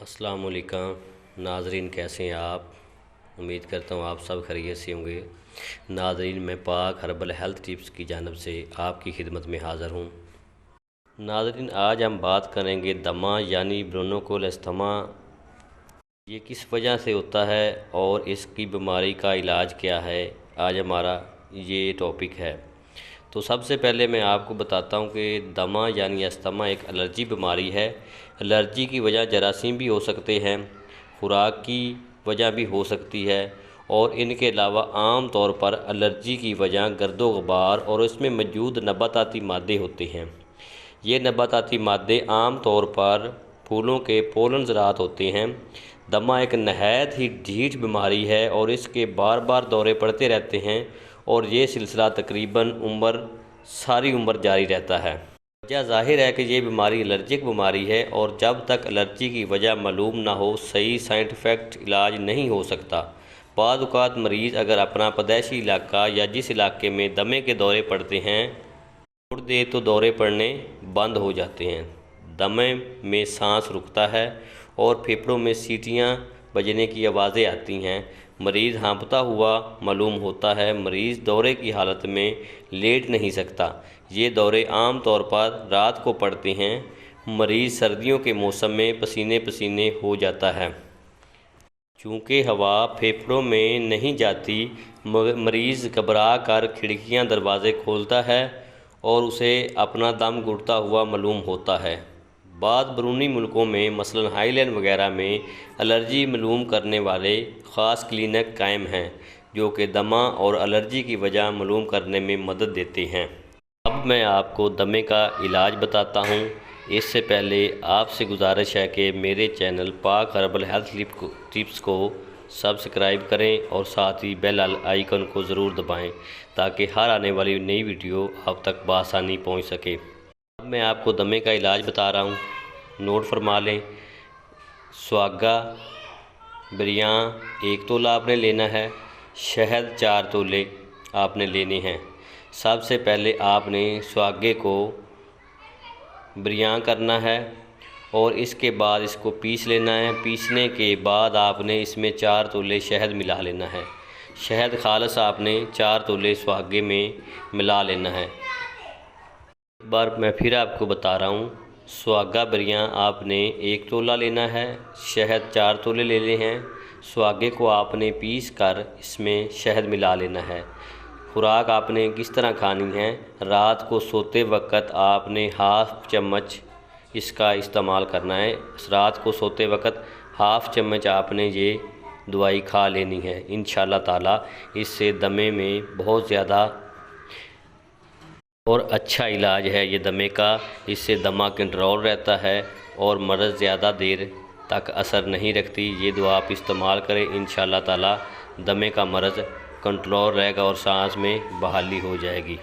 अस्सलाम वालेकुम नाज़रीन, कैसे हैं आप। उम्मीद करता हूँ आप सब खैरियत से होंगे। नाज़रीन, मैं पाक हर्बल हेल्थ टिप्स की जानिब से आपकी खिदमत में हाज़िर हूँ। नाज़रीन, आज हम बात करेंगे दमा यानी ब्रोंकोलस्थमा, ये किस वजह से होता है और इसकी बीमारी का इलाज क्या है। आज हमारा ये टॉपिक है। तो सबसे पहले मैं आपको बताता हूँ कि दमा यानी अस्थमा एक एलर्जी बीमारी है। एलर्जी की वजह जरासीम भी हो सकते हैं, खुराक की वजह भी हो सकती है, और इनके अलावा आम तौर पर एलर्जी की वजह गर्दो गुबार और इसमें मौजूद नबाताती मादे होते हैं। ये नबाताती मादे आम तौर पर फूलों के पोलन ज़रात होते हैं। दमा एक नहायत ही ढीठ बीमारी है और इसके बार बार दौरे पड़ते रहते हैं और ये सिलसिला तकरीबन सारी उम्र जारी रहता है। वजह ज़ाहिर है कि ये बीमारी एलर्जिक बीमारी है और जब तक एलर्जी की वजह मालूम ना हो सही साइंटिफिक इलाज नहीं हो सकता। बाद औक़ात मरीज़ अगर अपना पैदाइशी इलाका या जिस इलाके में दमे के दौरे पड़ते हैं छोड़ दे तो दौरे पड़ने बंद हो जाते हैं। दमे में सांस रुकता है और फेफड़ों में सीटियाँ बजने की आवाज़ें आती हैं। मरीज़ हाँफता हुआ मालूम होता है। मरीज़ दौरे की हालत में लेट नहीं सकता। ये दौरे आम तौर पर रात को पड़ते हैं। मरीज़ सर्दियों के मौसम में पसीने पसीने हो जाता है। चूँकि हवा फेफड़ों में नहीं जाती, मरीज़ घबरा कर खिड़कियाँ दरवाज़े खोलता है और उसे अपना दम घुटता हुआ मालूम होता है। बाद बैरूनी मुल्कों में मसलन थाईलैंड वगैरह में एलर्जी मालूम करने वाले ख़ास क्लिनिक कायम हैं जो कि दमा और एलर्जी की वजह मालूम करने में मदद देते हैं। अब मैं आपको दमे का इलाज बताता हूँ। इससे पहले आपसे गुजारिश है कि मेरे चैनल पाक हर्बल हेल्थ टिप्स को सब्सक्राइब करें और साथ ही बेल आइकन को ज़रूर दबाएं ताकि हर आने वाली नई वीडियो आप तक बआसानी पहुँच सके। अब मैं आपको दमे का इलाज बता रहा हूँ, नोट फरमा लें। सुहागा बरियाँ 1 तोला आपने लेना है। शहद 4 तोले आपने लेने हैं। सबसे पहले आपने सुहागे को बरियाँ करना है और इसके बाद इसको पीस लेना है। पीसने के बाद आपने इसमें 4 तोले शहद मिला लेना है। शहद खालस आपने 4 तोले सुहागे में मिला लेना है। एक बार मैं फिर आपको बता रहा हूँ, सुहागा बरियाँ आपने 1 तोला लेना है। शहद 4 तोले लेने हैं। सुहागे को आपने पीस कर इसमें शहद मिला लेना है। खुराक आपने किस तरह खानी है, रात को सोते वक्त आपने हाफ़ चम्मच इसका इस्तेमाल करना है। रात को सोते वक्त हाफ़ चम्मच आपने ये दवाई खा लेनी है। इंशाअल्लाह ताला इससे दमे में बहुत ज़्यादा और अच्छा इलाज है ये दमे का। इससे दमा कंट्रोल रहता है और मर्ज़ ज़्यादा देर तक असर नहीं रखती। ये दवा आप इस्तेमाल करें, इंशाअल्लाह ताला दमे का मर्ज़ कंट्रोल रहेगा और सांस में बहाली हो जाएगी।